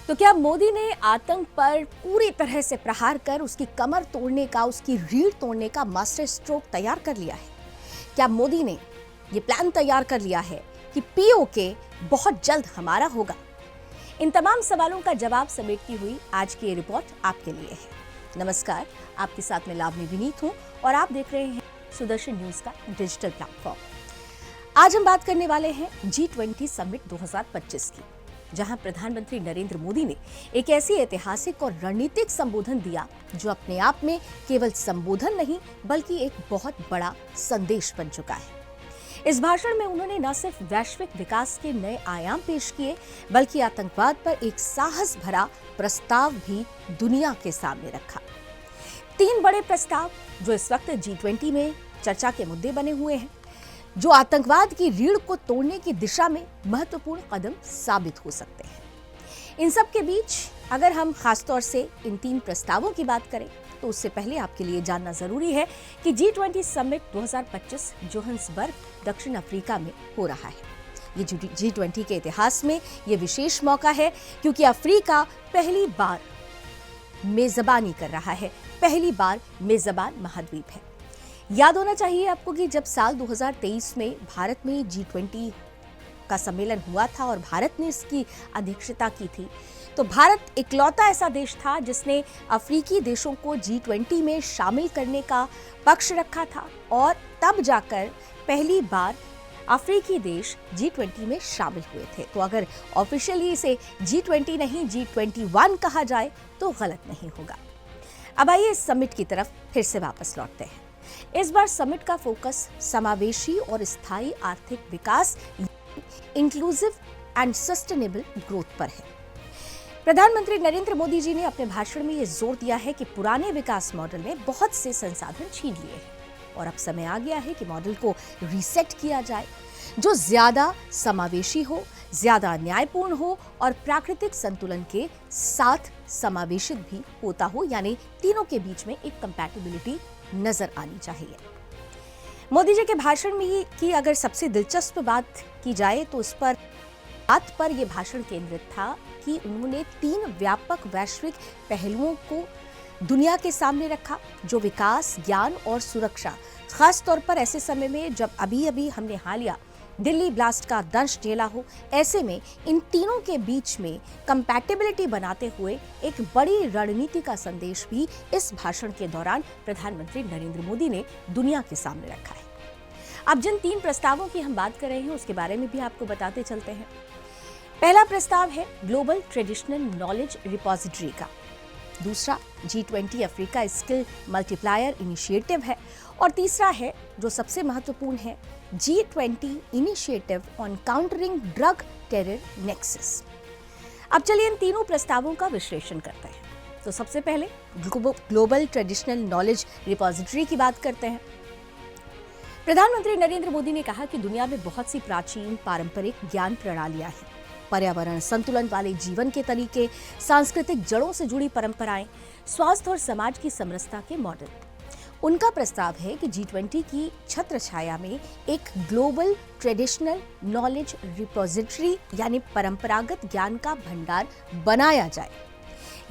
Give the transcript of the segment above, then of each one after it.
तो क्या मोदी ने आतंक पर पूरी तरह से प्रहार कर उसकी कमर तोड़ने का, उसकी रीढ़ तोड़ने का मास्टर स्ट्रोक तैयार कर लिया है? क्या मोदी ने यह प्लान तैयार कर लिया है कि पीओके बहुत जल्द हमारा होगा? इन तमाम सवालों का जवाब समेटती हुई आज की ये रिपोर्ट आपके लिए है। नमस्कार, आपके साथ में लावनी विनीत हूं और आप देख रहे हैं सुदर्शन न्यूज का डिजिटल प्लेटफॉर्म। आज हम बात करने वाले हैं G20 समिट 2025 की, जहां प्रधानमंत्री नरेंद्र मोदी ने एक ऐसी ऐतिहासिक और रणनीतिक संबोधन दिया जो अपने आप में केवल संबोधन नहीं बल्कि एक बहुत बड़ा संदेश बन चुका है। इस भाषण में उन्होंने न सिर्फ वैश्विक विकास के नए आयाम पेश किए बल्कि आतंकवाद पर एक साहस भरा प्रस्ताव भी दुनिया के सामने रखा। 3 बड़े प्रस्ताव जो इस वक्त G20 में चर्चा के मुद्दे बने हुए हैं, जो आतंकवाद की रीढ़ को तोड़ने की दिशा में महत्वपूर्ण कदम साबित हो सकते हैं। इन सब के बीच अगर हम खासतौर से इन 3 प्रस्तावों की बात करें तो उससे पहले आपके लिए जानना जरूरी है कि G20 समिट 2025 जोहान्सबर्ग, दक्षिण अफ्रीका में हो रहा है। ये G20 के इतिहास में ये विशेष मौका है क्योंकि अफ्रीका पहली बार मेजबानी कर रहा है, पहली बार मेजबान महाद्वीप है। याद होना चाहिए आपको कि जब साल 2023 में भारत में G20 का सम्मेलन हुआ था और भारत ने इसकी अध्यक्षता की थी, तो भारत इकलौता ऐसा देश था जिसने अफ्रीकी देशों को G20 में शामिल करने का पक्ष रखा था और तब जाकर पहली बार अफ्रीकी देश G20 में शामिल हुए थे। तो अगर ऑफिशियली इसे G20 नहीं G21 कहा जाए तो गलत नहीं होगा। अब आइए इस समिट की तरफ फिर से वापस लौटते हैं। इस बार समिट का फोकस समावेशी और स्थायी आर्थिक विकास, इंक्लूसिव एंड सस्टेनेबल ग्रोथ पर है। प्रधानमंत्री नरेंद्र मोदी जी ने अपने भाषण में यह जोर दिया है कि पुराने विकास मॉडल ने बहुत से संसाधन छीन लिए हैं और अब समय आ गया है कि मॉडल को रीसेट किया जाए, जो ज्यादा समावेशी हो, ज्यादा न्यायपूर्ण हो और प्राकृतिक संतुलन के साथ समावेशित भी होता हो, यानी तीनों के बीच में एक कंपैटिबिलिटी नजर आनी चाहिए। मोदी जी के भाषण में की अगर सबसे दिलचस्प बात की जाए तो इस पर यह भाषण केंद्रित था कि उन्होंने 3 व्यापक वैश्विक पहलुओं को दुनिया के सामने रखा, जो विकास, ज्ञान और सुरक्षा, खास तौर पर ऐसे समय में जब अभी हमने हालिया दिल्ली ब्लास्ट का दंश झेला हो, ऐसे में इन तीनों के बीच में कंपैटिबिलिटी बनाते हुए एक बड़ी रणनीति का संदेश भी इस भाषण के दौरान प्रधानमंत्री नरेंद्र मोदी ने दुनिया के सामने रखा है। अब जिन 3 प्रस्तावों की हम बात कर रहे हैं उसके बारे में भी आपको बताते चलते हैं। पहला प्रस्ताव है ग्लोबल ट्रेडिशनल नॉलेज रिपोजिटरी का, दूसरा G20 Africa skill multiplier initiative है और तीसरा है जो सबसे महत्वपूर्ण है G20 initiative on countering drug terror nexus. अब चलिए इन तीनों प्रस्तावों का विश्लेषण करते हैं। तो सबसे पहले ग्लोबल ट्रेडिशनल नॉलेज रिपोजिटरी की बात करते हैं। प्रधानमंत्री नरेंद्र मोदी ने कहा कि दुनिया में बहुत सी प्राचीन पारंपरिक ज्ञान प्रणालियां हैं, पर्यावरण संतुलन वाले जीवन के तरीके, सांस्कृतिक जड़ों से जुड़ी परंपराएं, स्वास्थ्य और समाज की समरसता के मॉडल। उनका प्रस्ताव है कि G20 की छत्र छाया में एक ग्लोबल ट्रेडिशनल नॉलेज रिपोजिटरी यानी परंपरागत ज्ञान का भंडार बनाया जाए।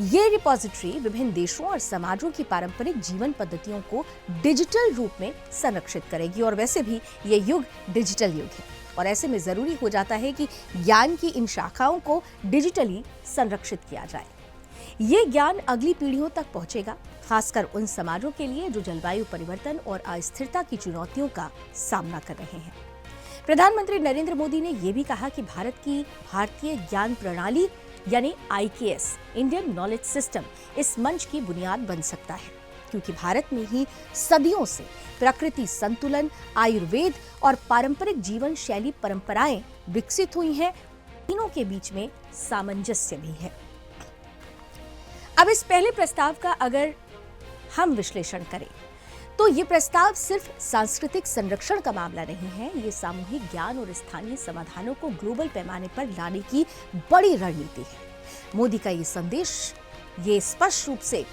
ये रिपोजिटरी विभिन्न देशों और समाजों की पारंपरिक जीवन पद्धतियों को डिजिटल रूप में संरक्षित करेगी और वैसे भी ये युग डिजिटल युग है और ऐसे में जरूरी हो जाता है कि ज्ञान की इन शाखाओं को डिजिटली संरक्षित किया जाए। ये ज्ञान अगली पीढ़ियों तक पहुंचेगा, खासकर उन समाजों के लिए जो जलवायु परिवर्तन और अस्थिरता की चुनौतियों का सामना कर रहे हैं। प्रधानमंत्री नरेंद्र मोदी ने यह भी कहा कि भारत की भारतीय ज्ञान प्रणाली यानी IKS इंडियन नॉलेज सिस्टम इस मंच की बुनियाद बन सकता है, क्योंकि भारत में ही सदियों से प्रकृति संतुलन, आयुर्वेद और पारंपरिक जीवन शैली परंपराएं विकसित हुई हैं। तीनों के बीच में सामंजस्य भी है। अब इस पहले प्रस्ताव का अगर हम विश्लेषण करें तो ये प्रस्ताव सिर्फ सांस्कृतिक संरक्षण का मामला नहीं है, ये सामूहिक ज्ञान और स्थानीय समाधानों को ग्लोबल पैमाने पर लाने की बड़ी रणनीति है। मोदी का ये संदेश ये स्पष्ट रूप से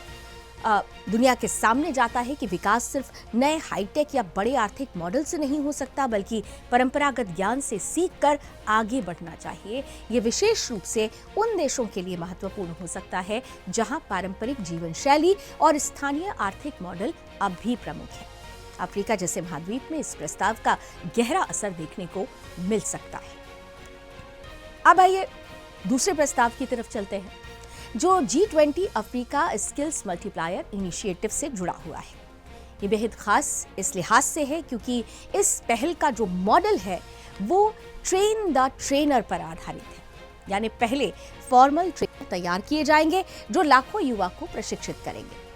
दुनिया के सामने जाता है कि विकास सिर्फ नए हाईटेक या बड़े आर्थिक मॉडल से नहीं हो सकता, बल्कि परंपरागत ज्ञान से सीखकर आगे बढ़ना चाहिए। ये विशेष रूप से उन देशों के लिए महत्वपूर्ण हो सकता है जहां पारंपरिक जीवन शैली और स्थानीय आर्थिक मॉडल अब भी प्रमुख है। अफ्रीका जैसे महाद्वीप में इस प्रस्ताव का गहरा असर देखने को मिल सकता है। अब आइए दूसरे प्रस्ताव की तरफ चलते हैं, जो G20 Africa skills multiplier initiative से जुड़ा हुआ है। ये बेहद खास इस लिहाज से है क्योंकि इस पहल का जो मॉडल है वो ट्रेन द ट्रेनर पर आधारित है, यानी पहले फॉर्मल ट्रेनर तैयार किए जाएंगे जो लाखों युवा को प्रशिक्षित करेंगे।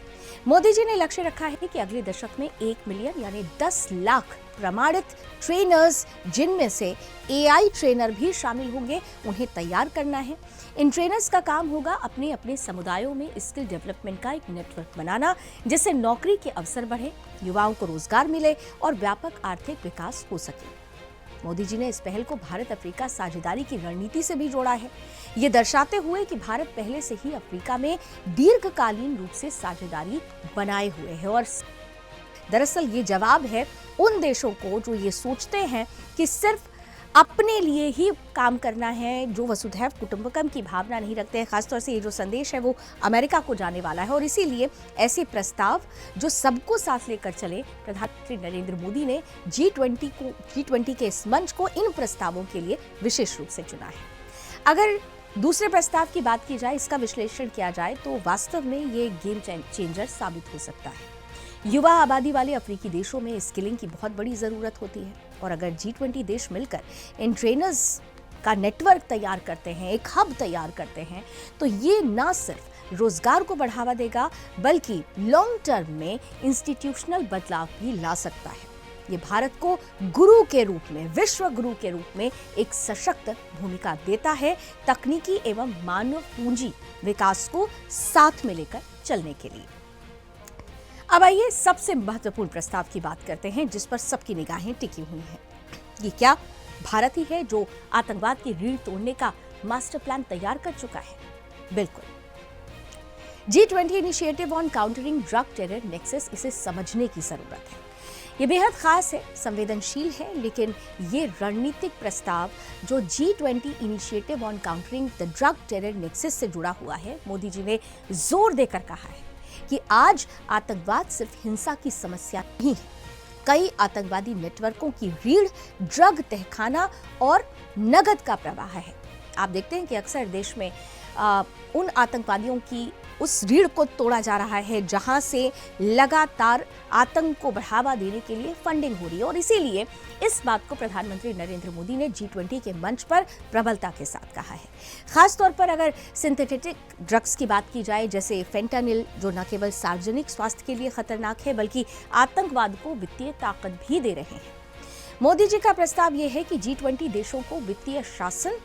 मोदी जी ने लक्ष्य रखा है कि अगले दशक में 1 मिलियन यानी 10 लाख प्रमाणित ट्रेनर्स, जिनमें से AI ट्रेनर भी शामिल होंगे, उन्हें तैयार करना है। इन ट्रेनर्स का काम होगा अपने अपने समुदायों में स्किल डेवलपमेंट का एक नेटवर्क बनाना, जिससे नौकरी के अवसर बढ़े, युवाओं को रोजगार मिले और व्यापक आर्थिक विकास हो सके। मोदी जी ने इस पहल को भारत अफ्रीका साझेदारी की रणनीति से भी जोड़ा है, ये दर्शाते हुए कि भारत पहले से ही अफ्रीका में दीर्घकालीन रूप से साझेदारी बनाए हुए है। और दरअसल ये जवाब है उन देशों को जो ये सोचते हैं कि सिर्फ अपने लिए ही काम करना है, जो वसुधैव कुटुंबकम की भावना नहीं रखते हैं। खासतौर से ये जो संदेश है वो अमेरिका को जाने वाला है, और इसीलिए ऐसे प्रस्ताव जो सबको साथ लेकर चले, प्रधानमंत्री नरेंद्र मोदी ने G20 के इस मंच को इन प्रस्तावों के लिए विशेष रूप से चुना है। अगर दूसरे प्रस्ताव की बात की जाए, इसका विश्लेषण किया जाए, तो वास्तव में ये गेम चेंजर साबित हो सकता है। युवा आबादी वाले अफ्रीकी देशों में स्किलिंग की बहुत बड़ी जरूरत होती है, और अगर G20 देश मिलकर इन ट्रेनर्स का नेटवर्क तैयार करते हैं, एक हब तैयार करते हैं, तो ये ना सिर्फ रोजगार को बढ़ावा देगा बल्कि लॉन्ग टर्म में इंस्टीट्यूशनल बदलाव भी ला सकता है। ये भारत को गुरु के रूप में, विश्व गुरु के रूप में एक सशक्त भूमिका देता है तकनीकी एवं मानव पूंजी विकास को साथ में लेकर चलने के लिए। अब आइए सबसे महत्वपूर्ण प्रस्ताव की बात करते हैं, जिस पर सबकी निगाहें टिकी हुई हैं। ये क्या भारत ही है जो आतंकवाद की रीढ़ तोड़ने का मास्टर प्लान तैयार कर चुका है? बिल्कुल। G20 initiative on countering drug terror nexus, इसे समझने की जरूरत है। ये बेहद खास है, संवेदनशील है, लेकिन ये रणनीतिक प्रस्ताव जो G20 initiative on countering the drug terror nexus से जुड़ा हुआ है, मोदी जी ने जोर देकर कहा है कि आज आतंकवाद सिर्फ हिंसा की समस्या नहीं है, कई आतंकवादी नेटवर्कों की रीढ़ ड्रग तहखाना और नगद का प्रवाह है। आप देखते हैं कि अक्सर देश में उन आतंकवादियों की उस रीढ़ को तोड़ा जा रहा है जहां से लगातार आतंक को बढ़ावा देने के लिए फंडिंग हो रही है, और इसीलिए इस बात को प्रधानमंत्री नरेंद्र मोदी ने G20 के मंच पर प्रबलता के साथ कहा है। खासतौर पर अगर सिंथेटिक ड्रग्स की बात की जाए, जैसे फेंटानिल, जो न केवल सार्वजनिक स्वास्थ्य के लिए खतरनाक है बल्कि आतंकवाद को वित्तीय ताकत भी दे रहे हैं। मोदी जी का प्रस्ताव यह है कि G20 देशों को वित्तीय शासन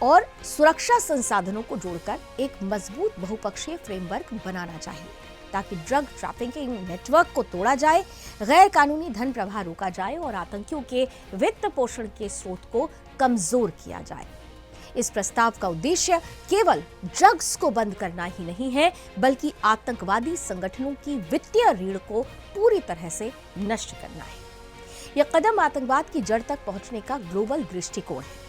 और सुरक्षा संसाधनों को जोड़कर एक मजबूत बहुपक्षीय फ्रेमवर्क बनाना चाहिए, ताकि ड्रग ट्रैफिकिंग नेटवर्क को तोड़ा जाए, गैर कानूनी धन प्रवाह रोका जाए और आतंकियों के वित्त पोषण के स्रोत को कमजोर किया जाए। इस प्रस्ताव का उद्देश्य केवल ड्रग्स को बंद करना ही नहीं है, बल्कि आतंकवादी संगठनों की वित्तीय रीढ़ को पूरी तरह से नष्ट करना है। यह कदम आतंकवाद की जड़ तक पहुंचने का ग्लोबल दृष्टिकोण है।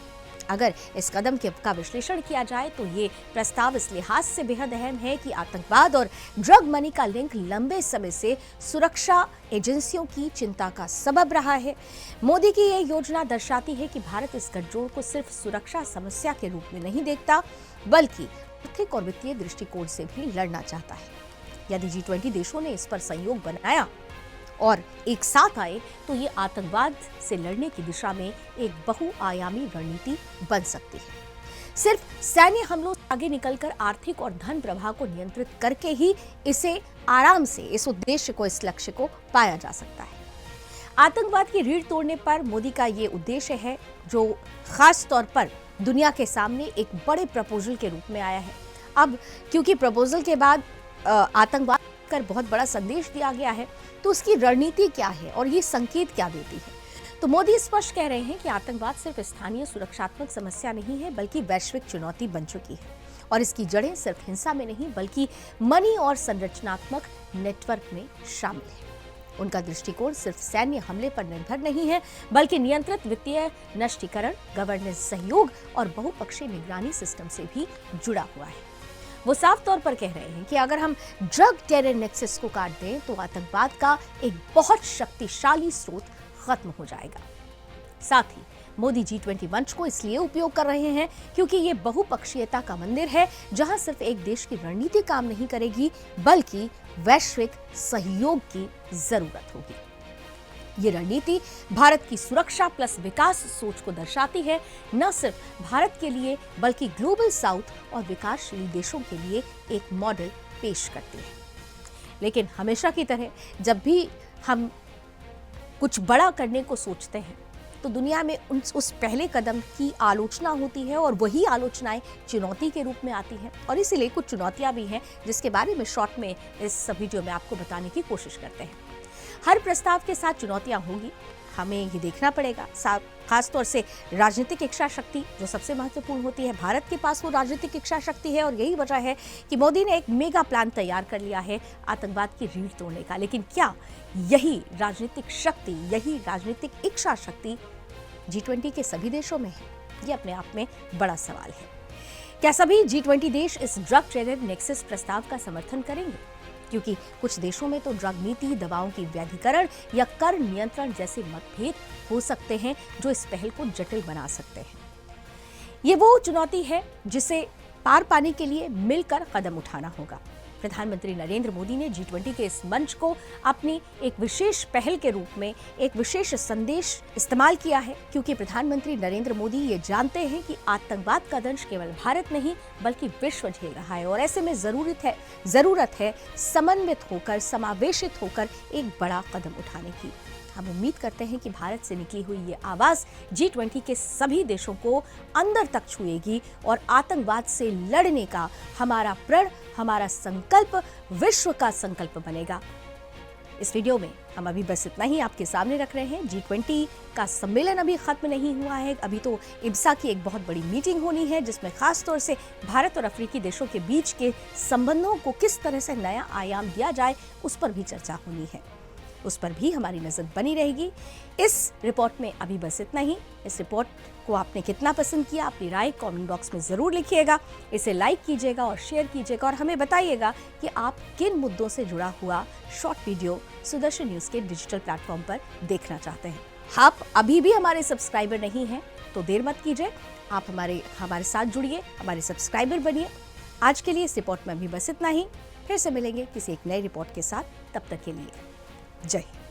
अगर इस कदम का विश्लेषण किया जाए तो ये प्रस्ताव इस लिहाज से बेहद अहम है कि आतंकवाद और ड्रग मनी का लिंक लंबे समय से सुरक्षा एजेंसियों की चिंता का सबब रहा है। मोदी की ये योजना दर्शाती है कि भारत इस गठजोड़ को सिर्फ सुरक्षा समस्या के रूप में नहीं देखता, बल्कि आर्थिक और वित्तीय दृष्टिकोण से भी लड़ना चाहता है। यदि G20 देशों ने इस पर सहयोग बनाया और एक साथ आए तो ये आतंकवाद से लड़ने की दिशा में एक बहुआयामी रणनीति बन सकती है। सिर्फ सैन्य हमलों से आगे निकलकर आर्थिक और धन प्रवाह को नियंत्रित करके ही इसे आराम से, इस उद्देश्य को, इस लक्ष्य को पाया जा सकता है। आतंकवाद की रीढ़ तोड़ने पर मोदी का ये उद्देश्य है, जो खास तौर पर दुनिया के सामने एक बड़े प्रपोजल के रूप में आया है। अब क्योंकि प्रपोजल के बाद आतंकवाद कर बहुत बड़ा संदेश दिया गया है, तो उसकी रणनीति क्या है और ये संकेत क्या देती है? तो मोदी स्पष्ट कह रहे हैं कि आतंकवाद सिर्फ स्थानीय सुरक्षात्मक समस्या नहीं है, बल्कि वैश्विक चुनौती बन चुकी है और इसकी जड़ें सिर्फ हिंसा में नहीं बल्कि मनी और संरचनात्मक नेटवर्क में शामिल है। उनका दृष्टिकोण सिर्फ सैन्य हमले पर निर्भर नहीं है बल्कि नियंत्रित वित्तीय नष्टीकरण, गवर्नेंस सहयोग और बहुपक्षीय निगरानी सिस्टम से भी जुड़ा हुआ है। वो साफ तौर पर कह रहे हैं कि अगर हम ड्रग टेरर नेक्सस को काट दें तो आतंकवाद का एक बहुत शक्तिशाली स्रोत खत्म हो जाएगा। साथ ही मोदी G20 मंच को इसलिए उपयोग कर रहे हैं क्योंकि ये बहुपक्षीयता का मंदिर है जहां सिर्फ एक देश की रणनीति काम नहीं करेगी बल्कि वैश्विक सहयोग की जरूरत होगी। ये रणनीति भारत की सुरक्षा प्लस विकास सोच को दर्शाती है, न सिर्फ भारत के लिए बल्कि ग्लोबल साउथ और विकासशील देशों के लिए एक मॉडल पेश करती है। लेकिन हमेशा की तरह जब भी हम कुछ बड़ा करने को सोचते हैं तो दुनिया में उस पहले कदम की आलोचना होती है और वही आलोचनाएं चुनौती के रूप में आती हैं और इसीलिए कुछ चुनौतियां भी हैं जिसके बारे में शॉर्ट में इस वीडियो में आपको बताने की कोशिश करते हैं। हर प्रस्ताव के साथ चुनौतियां होंगी, हमें ये देखना पड़ेगा। खासतौर से राजनीतिक इच्छा शक्ति जो सबसे महत्वपूर्ण होती है, भारत के पास वो राजनीतिक इच्छा शक्ति है और यही वजह है कि मोदी ने एक मेगा प्लान तैयार कर लिया है आतंकवाद की रीढ़ तोड़ने का। लेकिन क्या यही राजनीतिक शक्ति, यही राजनीतिक इच्छा शक्ति G20 के सभी देशों में है? ये अपने आप में बड़ा सवाल है। क्या सभी G20 देश इस ड्रग टेरर नेक्सस प्रस्ताव का समर्थन करेंगे? क्योंकि कुछ देशों में तो ड्रग नीति, दवाओं की वैधीकरण या कर नियंत्रण जैसे मतभेद हो सकते हैं जो इस पहल को जटिल बना सकते हैं। ये वो चुनौती है जिसे पार पाने के लिए मिलकर कदम उठाना होगा। प्रधानमंत्री नरेंद्र मोदी ने G20 के इस मंच को अपनी एक विशेष पहल के रूप में एक विशेष संदेश इस्तेमाल किया है क्योंकि प्रधानमंत्री नरेंद्र मोदी ये जानते हैं कि आतंकवाद का दंश केवल भारत नहीं बल्कि विश्व झेल रहा है और ऐसे में जरूरत है समन्वित होकर, समावेशित होकर एक बड़ा कदम उठाने की। हम उम्मीद करते हैं कि भारत से निकली हुई ये आवाज G20 के सभी देशों को अंदर तक छुएगी और आतंकवाद से लड़ने का हमारा प्रण, हमारा संकल्प विश्व का संकल्प बनेगा। इस वीडियो में हम अभी बस इतना ही आपके सामने रख रहे हैं। G20 का सम्मेलन अभी खत्म नहीं हुआ है, अभी तो IBSA की एक बहुत बड़ी मीटिंग होनी है जिसमें खास तौर से भारत और अफ्रीकी देशों के बीच के संबंधों को किस तरह से नया आयाम दिया जाए उस पर भी चर्चा होनी है, उस पर भी हमारी नजर बनी रहेगी। इस रिपोर्ट में अभी बस इतना ही। इस रिपोर्ट को आपने कितना पसंद किया, अपनी राय कमेंट बॉक्स में जरूर लिखिएगा। इसे लाइक कीजिएगा और शेयर कीजिएगा और हमें बताइएगा कि आप किन मुद्दों से जुड़ा हुआ शॉर्ट वीडियो सुदर्शन न्यूज के डिजिटल प्लेटफॉर्म पर देखना चाहते हैं। आप अभी भी हमारे सब्सक्राइबर नहीं हैं तो देर मत कीजिए, आप हमारे साथ जुड़िए, हमारे सब्सक्राइबर बनिए। आज के लिए इस रिपोर्ट में अभी बस इतना ही। फिर से मिलेंगे किसी एक नई रिपोर्ट के साथ, तब तक के लिए जय हिंद।